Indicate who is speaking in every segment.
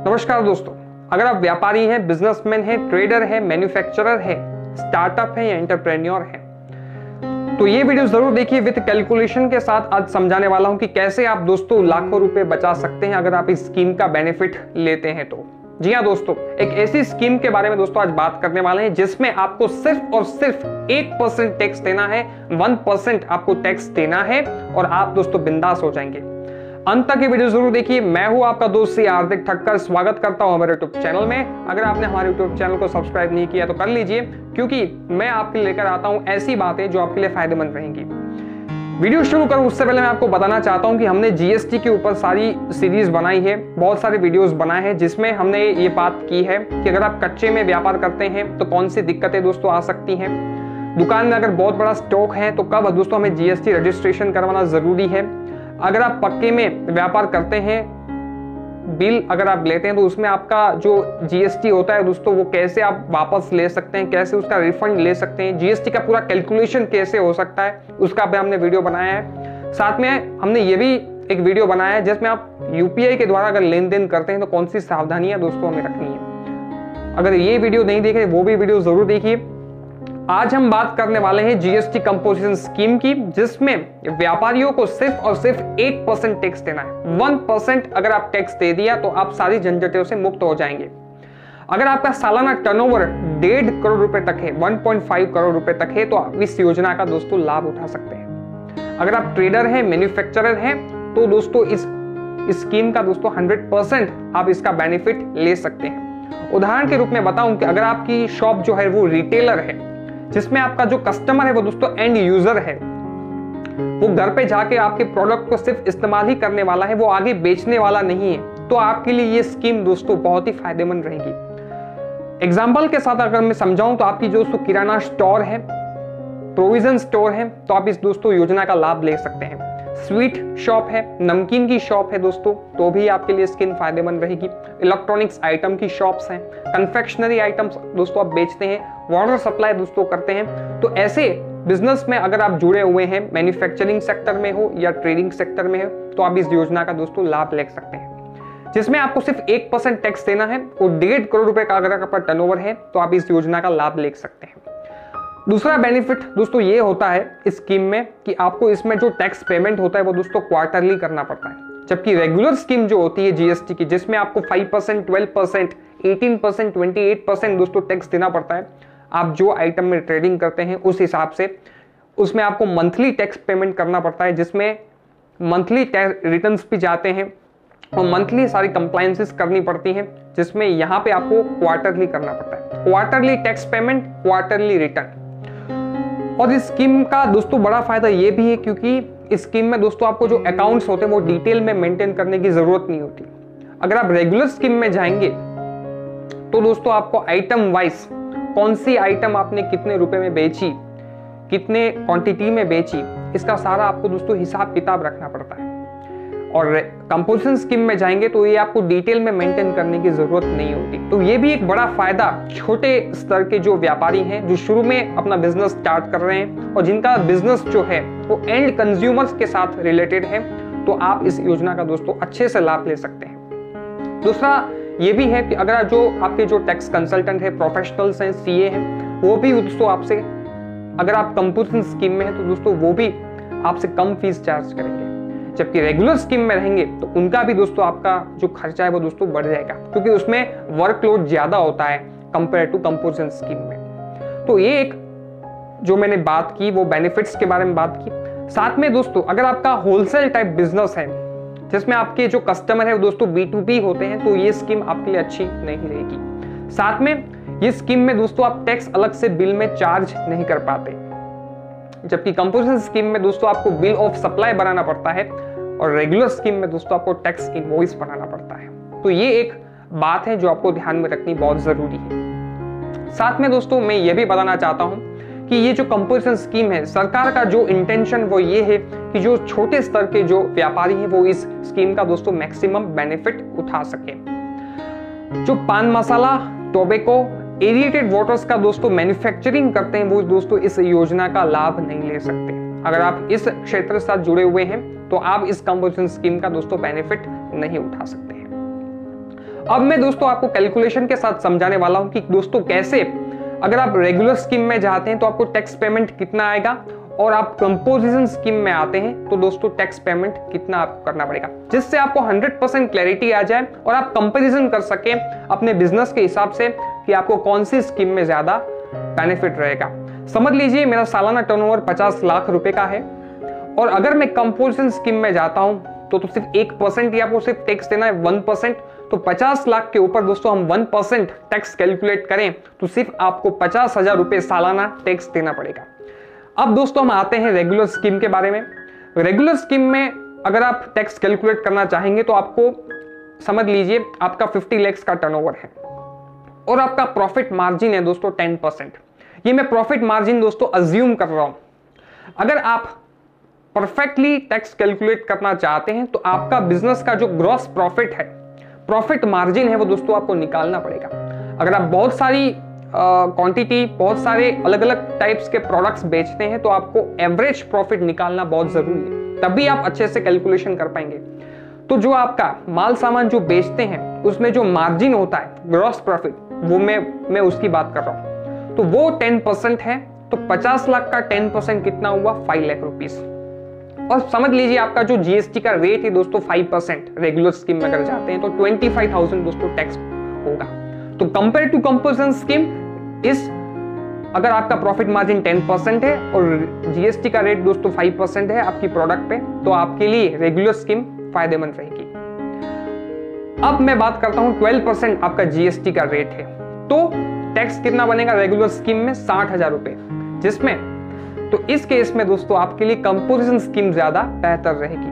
Speaker 1: नमस्कार दोस्तों, अगर आप व्यापारी हैं, बिजनेसमैन हैं, ट्रेडर हैं, मैन्युफैक्चरर हैं, स्टार्टअप हैं या एंटरप्रेन्योर हैं, तो ये वीडियो जरूर देखिए। विद कैलकुलेशन के साथ आज समझाने वाला हूं कि कैसे आप दोस्तों लाखों रुपए बचा सकते हैं अगर आप इस स्कीम का बेनिफिट लेते हैं तो। जी हाँ दोस्तों, एक ऐसी स्कीम के बारे में दोस्तों आज बात करने वाले हैं जिसमें आपको सिर्फ और सिर्फ 1% टैक्स देना है, 1% आपको टैक्स देना है और आप दोस्तों बिंदास हो जाएंगे। अंत तक ये वीडियो जरूर देखिए। मैं हूं आपका दोस्त सी हार्दिक ठक्कर, स्वागत करता हूं हमारे यूट्यूब चैनल में। अगर आपने हमारे यूट्यूब चैनल को सब्सक्राइब नहीं किया तो कर लीजिए, क्योंकि मैं आपके लिए लेकर आता हूं ऐसी बातें जो आपके लिए फायदेमंद रहेंगी। वीडियो शुरू करूं उससे पहले मैं आपको बताना चाहता हूं कि हमने जीएसटी के ऊपर सारी सीरीज बनाई है, बहुत सारे वीडियोस बनाए हैं जिसमें हमने ये बात की है कि अगर आप कच्चे में व्यापार करते हैं तो कौन सी दिक्कतें दोस्तों आ सकती हैं, दुकान में अगर बहुत बड़ा स्टॉक है तो कब दोस्तों हमें जीएसटी रजिस्ट्रेशन करवाना जरूरी है, अगर आप पक्के में व्यापार करते हैं, बिल अगर आप लेते हैं तो उसमें आपका जो जीएसटी होता है दोस्तों वो कैसे आप वापस ले सकते हैं, कैसे उसका रिफंड ले सकते हैं, जीएसटी का पूरा कैलकुलेशन कैसे हो सकता है, उसका भी हमने वीडियो बनाया है। साथ में हमने ये भी एक वीडियो बनाया है जिसमें आप यूपीआई के द्वारा अगर लेन देन करते हैं तो कौन सी सावधानियां दोस्तों हमें रखनी है। अगर ये वीडियो नहीं देखे वो भी वीडियो जरूर देखिए। आज हम बात करने वाले हैं जीएसटी कंपोजिशन स्कीम की, जिसमें व्यापारियों को सिर्फ और सिर्फ 1% टैक्स देना है। 1% अगर आप टैक्स दे दिया तो आप सारी झंझटों से मुक्त हो जाएंगे। अगर आपका सालाना टर्नओवर 1.5 करोड़ रुपए तक है, 1.5 करोड़ रुपए तक है, तो आप इस योजना का दोस्तों लाभ उठा सकते हैं। अगर आप ट्रेडर हैं, मैन्युफैक्चरर हैं, तो दोस्तों इस स्कीम का दोस्तों 100% आप इसका बेनिफिट ले सकते हैं। उदाहरण के रूप में बताऊं कि अगर आपकी शॉप जो है वो रिटेलर है, जिसमें आपका जो कस्टमर है वो दोस्तों एंड यूजर है, वो घर पे जाके आपके प्रोडक्ट को सिर्फ इस्तेमाल ही करने वाला है, वो आगे बेचने वाला नहीं है, तो आपके लिए ये स्कीम दोस्तों बहुत ही फायदेमंद रहेगी। एग्जाम्पल के साथ अगर मैं समझाऊं तो आपकी जो दोस्तों किराना स्टोर है, प्रोविजन स्टोर है, तो आप इस दोस्तों योजना का लाभ ले सकते हैं। स्वीट शॉप है, नमकीन की शॉप है दोस्तों, तो भी आपके लिए स्कीम फायदेमंद रहेगी। इलेक्ट्रॉनिक्स आइटम की शॉप्स हैं, कन्फेक्शनरी आइटम्स दोस्तों आप बेचते हैं, वाटर सप्लाई दोस्तों करते हैं, तो ऐसे बिजनेस में अगर आप जुड़े हुए हैं, मैन्युफैक्चरिंग सेक्टर में हो या ट्रेडिंग सेक्टर में हो, तो आप इस योजना का दोस्तों लाभ ले सकते हैं, जिसमें आपको सिर्फ 1% टैक्स देना है और 1.5 करोड़ रुपए का अगर आपका टर्नओवर है तो आप इस योजना का लाभ ले सकते हैं। दूसरा बेनिफिट दोस्तों ये होता है इस स्कीम में कि आपको इसमें जो टैक्स पेमेंट होता है वो दोस्तों क्वार्टरली करना पड़ता है, जबकि रेगुलर स्कीम जो होती है जीएसटी की, जिसमें आपको 5%, 12%, 18%, 28% दोस्तों टैक्स देना पड़ता है। आप जो आइटम में ट्रेडिंग करते हैं उस हिसाब से उसमें आपको मंथली टैक्स पेमेंट करना पड़ता है, जिसमें मंथली रिटर्न्स भी जाते हैं और मंथली सारी कंप्लायंसेस करनी पड़ती हैं, जिसमें यहाँ पे आपको क्वार्टरली करना पड़ता है। Quarterly tax payment, quarterly return. और इस स्कीम का दोस्तों बड़ा फायदा ये भी है क्योंकि इस स्कीम में दोस्तों आपको जो अकाउंट्स होते हैं वो डिटेल में मेंटेन करने की जरूरत नहीं होती। अगर आप रेगुलर स्कीम में जाएंगे तो दोस्तों आपको आइटम वाइज कौन सी आइटम आपने कितने रुपए में बेची, कितने क्वांटिटी में बेची, इसका सारा आपको दोस्तों हिसाब किताब रखना पड़ता है। और कंपोजिशन स्कीम में जाएंगे तो ये आपको डिटेल में मेंटेन करने की जरूरत नहीं होती। तो ये भी एक बड़ा फायदा छोटे स्तर के जो व्यापारी हैं, जो शुरू में अपना बिजनेस स्टार्ट कर रहे हैं और जिनका बिजनेस जो है वो एंड कंज्यूमर्स के साथ रिलेटेड है, तो आप इस योजना का दोस्तों अच्छे से लाभ ले सकते हैं। दूसरा ये भी है कि अगर जो आपके जो टैक्स कंसल्टेंट है, प्रोफेशनल्स हैं, सीए हैं, वो भी दोस्तों आपसे, अगर आप कंपोजिशन स्कीम में है तो दोस्तों वो भी आपसे कम फीस चार्ज करेंगे, जबकि रेगुलर स्कीम में रहेंगे तो उनका भी दोस्तों आपका जो खर्चा है वो दोस्तों बढ़ जाएगा, क्योंकि उसमें वर्कलोड ज्यादा होता है कंपेयर टू कंपोजिशन स्कीम में। तो ये एक जो मैंने बात की वो बेनिफिट्स के बारे में बात की। साथ में दोस्तों अगर आपका होलसेल टाइप बिजनेस है जिसमें आपके जो कस्टमर है वो दोस्तों B2B होते हैं, तो ये स्कीम आपके लिए अच्छी नहीं रहेगी। साथ में ये स्कीम में दोस्तों आप टैक्स अलग से बिल में चार्ज नहीं कर पाते, जबकि कंपोजिशन स्कीम में दोस्तों आपको बिल ऑफ सप्लाई बनाना पड़ता है और रेगुलर स्कीम में दोस्तों आपको टैक्स इनवॉइस बनाना पड़ता है। तो ये एक बात है जो आपको ध्यान में रखनी बहुत जरूरी है। साथ में दोस्तों मैं ये भी बताना चाहता हूं कि ये जो कंपोजिशन स्कीम है, सरकार का जो इंटेंशन वो ये है कि जो छोटे स्तर के जो व्यापारी हैं वो इस स्कीम का दोस्तों मैक्सिमम बेनिफिट उठा सके। जो पान मसाला, टोबैको, एरिएटेड वाटर्स का दोस्तों मैन्युफैक्चरिंग करते हैं वो दोस्तों इस योजना का लाभ नहीं ले सकते। अगर आप इस क्षेत्र से साथ जुड़े हुए हैं तो आप इस कंपोजिशन स्कीम का दोस्तों बेनिफिट नहीं उठा सकते हैं। अब मैं दोस्तों आपको कैलकुलेशन के साथ समझाने वाला हूं कि दोस्तों कैसे अगर आप रेगुलर स्कीम में जाते हैं तो आपको टैक्स पेमेंट कितना आएगा, और आप कंपोजिशन स्कीम में आते हैं तो दोस्तों टैक्स पेमेंट कितना आपको करना पड़ेगा, जिससे आपको 100% क्लैरिटी आ जाए और आप कंपैरिजन कर सके अपने बिजनेस के हिसाब से कि आपको कौन सी स्कीम में ज्यादा बेनिफिट रहेगा। समझ लीजिए मेरा सालाना टर्नओवर 50 लाख रुपए का है, और अगर मैं कंपोजिशन स्कीम में जाता हूं तो सिर्फ 1% ही आपको सिर्फ टैक्स देना है, 1%। तो 50 लाख के ऊपर दोस्तों हम 1% टैक्स कैलकुलेट करें तो सिर्फ आपको 50,000 रुपए सालाना टैक्स देना पड़ेगा। अब दोस्तों हम आते हैं रेगुलर स्कीम के बारे में। रेगुलर स्कीम में अगर आप टैक्स कैलकुलेट करना चाहेंगे तो आपको समझ लीजिए आपका 50 लाख का टर्नओवर है और आपका प्रॉफिट मार्जिन है दोस्तों 10%। ये मैं प्रॉफिट मार्जिन दोस्तों अज्यूम कर रहा हूं। अगर आप परफेक्टली टैक्स कैलकुलेट करना चाहते हैं तो आपका बिजनेस का जो ग्रॉस प्रॉफिट है, प्रॉफिट मार्जिन है, वो दोस्तों आपको निकालना पड़ेगा। अगर आप बहुत सारी क्वांटिटी, बहुत सारे अलग अलग टाइप्स के प्रोडक्ट्स बेचते हैं तो आपको एवरेज प्रॉफिट निकालना बहुत जरूरी है, तभी आप अच्छे से कैलकुलेशन कर पाएंगे। तो जो आपका माल सामान जो बेचते हैं उसमें जो मार्जिन होता है, ग्रॉस प्रॉफिट, वो मैं उसकी बात कर रहा हूं। तो वो 10% है, तो 50 लाख का 10% कितना हुआ, 5 लाख रुपीस। और समझ लीजिए आपका जो जीएसटी का रेट है दोस्तों 5%, रेगुलर स्कीम में अगर जाते हैं तो 25,000 दोस्तों टैक्स होगा। तो कंपेयर टू कंपोजिशन स्कीम अगर आपका प्रॉफिट मार्जिन 10% है और जीएसटी का रेट दोस्तों 5% है आपकी प्रोडक्ट पे, तो आपके लिए रेगुलर स्कीम फायदेमंद रहेगी। अब मैं बात करता हूं 12% आपका जीएसटी का रेट है, तो टैक्स कितना बनेगा रेगुलर स्कीम में, 60,000 रुपए, जिसमें तो इस केस में दोस्तों आपके लिए कंपोजिशन स्कीम ज्यादा बेहतर रहेगी।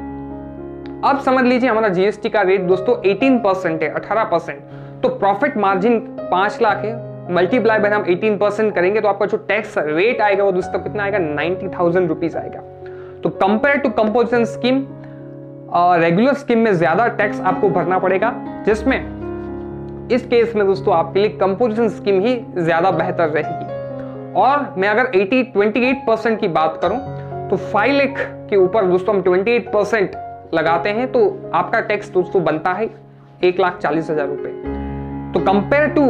Speaker 1: अब समझ लीजिए हमारा जीएसटी का रेट दोस्तों 18% है, 18%, तो प्रॉफिट मार्जिन 5 लाख है, मल्टीप्लाई बाय हम 18% करेंगे तो आपका जो टैक्स रेट आएगा वो दोस्तों कितना आएगा, 90,000 रुपीज आएगा। तो compare to composition scheme, regular scheme में ज्यादा टैक्स आपको भरना पड़ेगा, जिसमें इस केस में दोस्तों आपके लिए कंपोजिशन स्कीम ही ज्यादा बेहतर रहेगी। और मैं अगर 28% की बात करूं तो 5 लाख के ऊपर दोस्तों हम 28% लगाते हैं तो आपका टैक्स दोस्तों बनता है 1,40,000 रुपए। तो compare to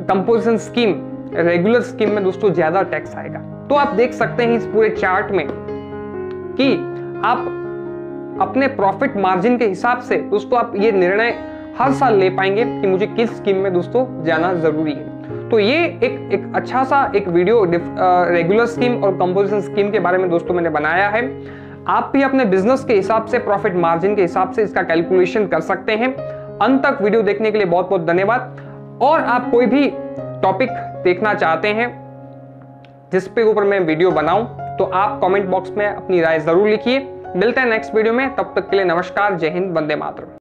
Speaker 1: composition scheme, regular scheme में दोस्तों ज्यादा टैक्स आएगा। तो आप देख सकते हैं इस पूरे चार्ट में कि आप अपने प्रॉफिट मार्जिन के हिसाब से दोस्तों आप ये निर्णय हर साल ले पाएंगे कि मुझे किस स्कीम में दोस्तों जाना जरूरी है। तो ये एक अच्छा सा एक वीडियो रेगुलर स्कीम और कंपोजिशन स्कीम के बारे में दोस्तों मैंने बनाया है। आप भी अपने बिजनेस के हिसाब से, प्रॉफिट मार्जिन के हिसाब से इसका कैलकुलेशन कर सकते हैं। अंत तक वीडियो देखने के लिए बहुत बहुत धन्यवाद। और आप कोई भी टॉपिक देखना चाहते हैं जिस पे ऊपर मैं वीडियो बनाऊं तो आप कमेंट बॉक्स में अपनी राय जरूर लिखिए। मिलते हैं नेक्स्ट वीडियो में, तब तक के लिए नमस्कार, जय हिंद, वंदे मातरम।